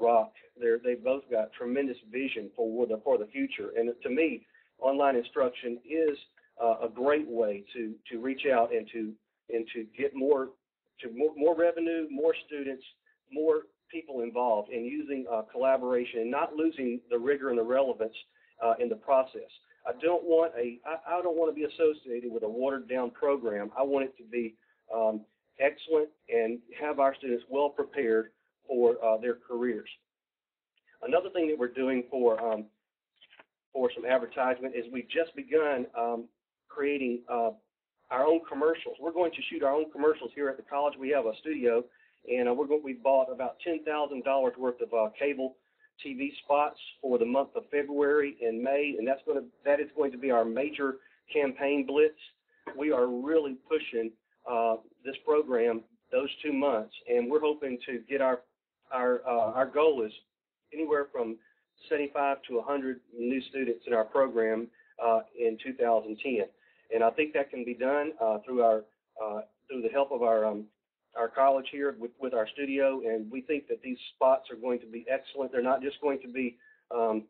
rock. They've both got tremendous vision for the future. And to me, online instruction is a great way to reach out and to get more revenue, more students, more people involved in using collaboration and not losing the rigor and the relevance in the process. I don't want to be associated with a watered down program. I want it to be excellent and have our students well prepared for their careers. Another thing that we're doing for some advertisement is we've just begun creating our own commercials. We're going to shoot our own commercials here at the college. We have a studio, and we bought about $10,000 worth of cable TV spots for the month of February and May, and that is going to be our major campaign blitz. We are really pushing this program those 2 months, and we're hoping to get our goal is anywhere from 75 to 100 new students in our program in 2010, and I think that can be done through the help of our college here with our studio, and we think that these spots are going to be excellent. They're not just going to be a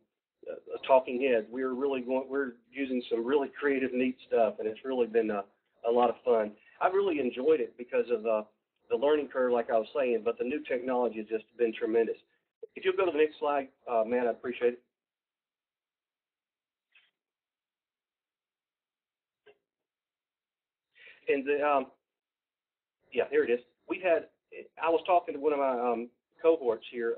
talking head. We're using some really creative, neat stuff, and it's really been a lot of fun. I've really enjoyed it because of the learning curve, like I was saying, but the new technology has just been tremendous. If you'll go to the next slide, Matt, I'd appreciate it. And yeah, here it is. I was talking to one of my cohorts here,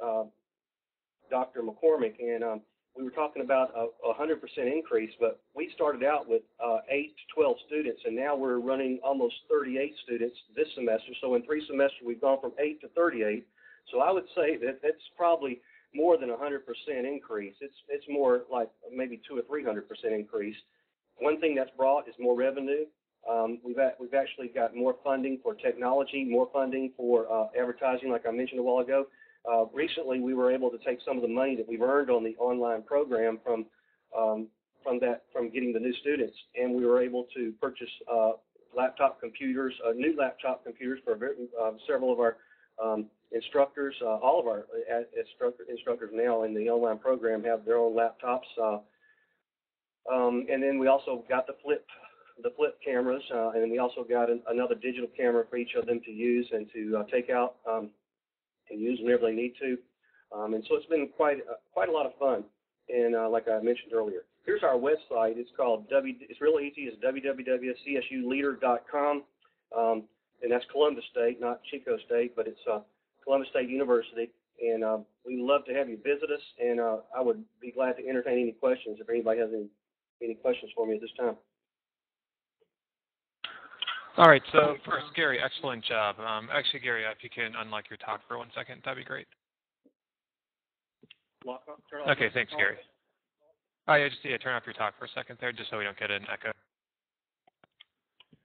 Dr. McCormick, and we were talking about a 100% increase, but we started out with 8 to 12 students, and now we're running almost 38 students this semester. So in 3 semesters, we've gone from 8 to 38. So I would say that that's probably more than a 100% increase. It's more like maybe 200 or 300% increase. One thing that's brought is more revenue. We've actually got more funding for technology, more funding for advertising, like I mentioned a while ago. Recently, we were able to take some of the money that we've earned on the online program from getting the new students, and we were able to purchase laptop computers, new laptop computers for several of our instructors. All of our instructors now in the online program have their own laptops, and then we also got the flip cameras, and then we also got another digital camera for each of them to use and to take out and use whenever they need to. And so it's been quite a lot of fun. And like I mentioned earlier, here's our website. It's called it's really easy. It's www.csuleader.com, and that's Columbus State, not Chico State, but it's Columbus State University. And we'd love to have you visit us. And I would be glad to entertain any questions if anybody has any questions for me at this time. All right, so first, Gary, excellent job. Actually, Gary, if you can unlock your talk for 1 second, that'd be great. Okay, thanks, Gary. Turn off your talk for a second there, just so we don't get an echo.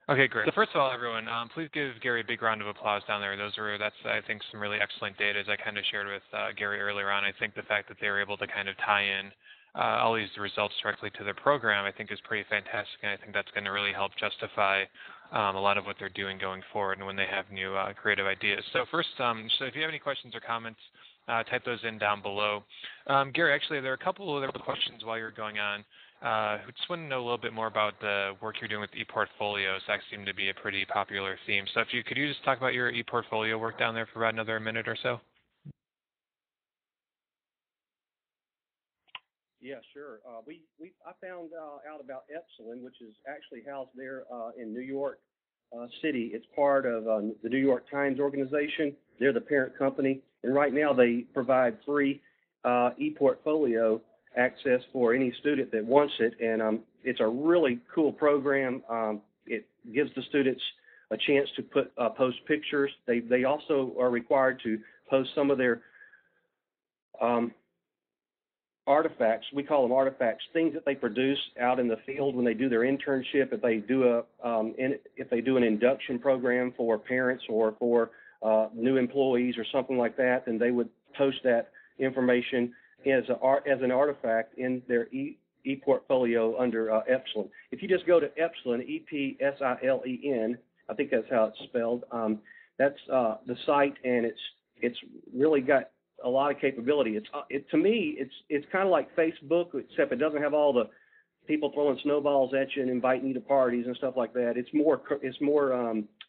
Okay, great. So first of all, everyone, please give Gary a big round of applause down there. That's I think, some really excellent data, as I kind of shared with Gary earlier on. I think the fact that they were able to kind of tie in all these results directly to their program, I think, is pretty fantastic, and I think that's going to really help justify a lot of what they're doing going forward and when they have new creative ideas. So first, so if you have any questions or comments, type those in down below. Gary, actually, there are a couple of other questions while you're going on. Who just want to know a little bit more about the work you're doing with ePortfolios. That seemed to be a pretty popular theme. So could you just talk about your ePortfolio work down there for about another minute or so? Yeah, sure. I found out about Epsilon, which is actually housed there in New York City. It's part of the New York Times organization. They're the parent company, and right now they provide free ePortfolio access for any student that wants it, and it's a really cool program. It gives the students a chance to post pictures. They also are required to post some of their artifacts. We call them artifacts, things that they produce out in the field when they do their internship. If they do an induction program for parents or for new employees or something like that, then they would post that information as an artifact in their ePortfolio under Epsilon. If you just go to Epsilon, EPSILEN, I think that's how it's spelled. That's the site, and it's really got a lot of capability. To me, it's kind of like Facebook, except it doesn't have all the people throwing snowballs at you and inviting you to parties and stuff like that. It's more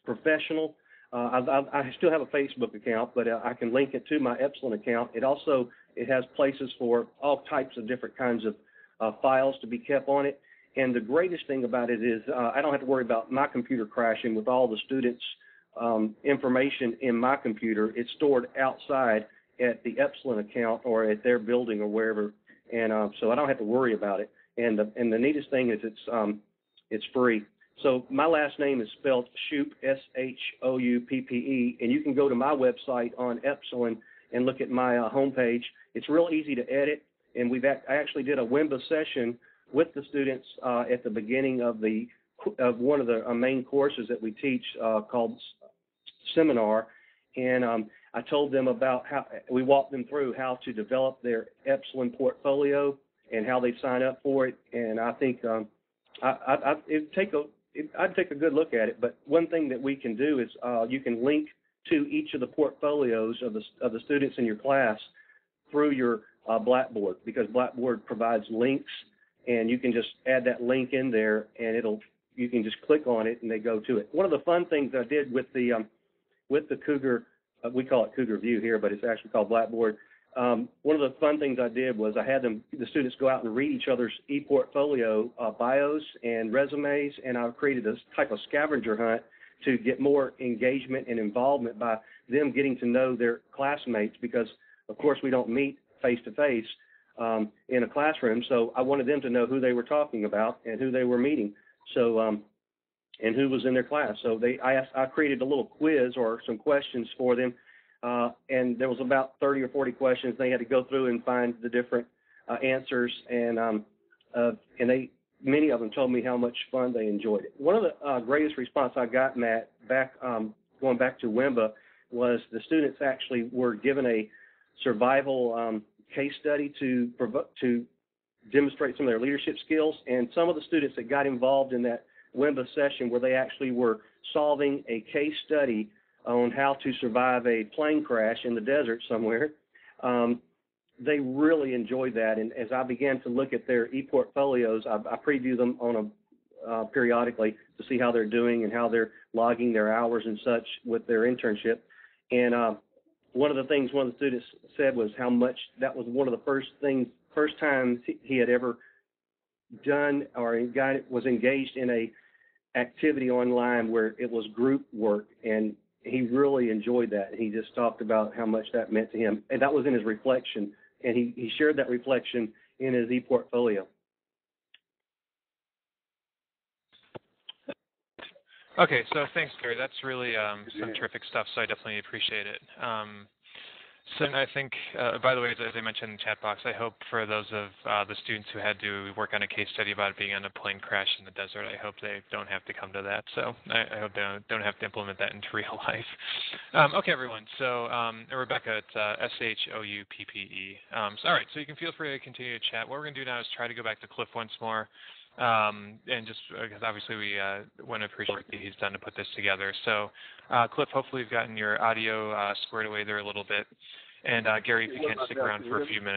professional. I still have a Facebook account, but I can link it to my Epsilon account. It has places for all types of different kinds of files to be kept on it. And the greatest thing about it is I don't have to worry about my computer crashing with all the students' information in my computer. It's stored outside at the Epsilon account or at their building or wherever, and so I don't have to worry about it. And the neatest thing is it's free. So my last name is spelled Shouppe, Shouppe, and you can go to my website on Epsilon and look at my homepage. It's real easy to edit, and I actually did a Wimba session with the students at the beginning of one of the main courses that we teach called Seminar, and I told them about how we walked them through how to develop their Epsilon portfolio and how they sign up for it. And I think I'd take a good look at it. But one thing that we can do is you can link to each of the portfolios of the students in your class through your Blackboard, because Blackboard provides links, and you can just add that link in there, and you can just click on it and they go to it. One of the fun things I did with the Cougar, we call it Cougar View here, but it's actually called Blackboard. One of the fun things I did was I had the students go out and read each other's e-portfolio bios and resumes, and I created this type of scavenger hunt to get more engagement and involvement by them getting to know their classmates, because, of course, we don't meet face-to-face in a classroom, so I wanted them to know who they were talking about and who they were meeting, so and who was in their class. So I created a little quiz or some questions for them, and there was about 30 or 40 questions. They had to go through and find the different answers, and many of them told me how much fun they enjoyed it. One of the greatest response I got, Matt, going back to Wimba, was the students actually were given a survival case study to demonstrate some of their leadership skills, and some of the students that got involved in that Wimba session where they actually were solving a case study on how to survive a plane crash in the desert somewhere, they really enjoyed that. And as I began to look at their e-portfolios, I preview them on periodically to see how they're doing and how they're logging their hours and such with their internship. And one of the things one of the students said was how much that was one of the first times he had ever done or was engaged in a activity online where it was group work, and he really enjoyed that. He just talked about how much that meant to him, and that was in his reflection, and he shared that reflection in his e-portfolio. Okay, so thanks, Gary. That's really some terrific stuff, so I definitely appreciate it. So I think, by the way, as I mentioned in the chat box, I hope for those of the students who had to work on a case study about being on a plane crash in the desert, I hope they don't have to come to that. So I hope they don't have to implement that into real life. Okay, everyone. So Rebecca, it's Shouppe. All right, so you can feel free to continue to chat. What we're going to do now is try to go back to Cliff once more. And just because obviously we want to appreciate what he's done to put this together. So, Cliff, hopefully you've gotten your audio squared away there a little bit. And Gary, if you can stick around for a few minutes.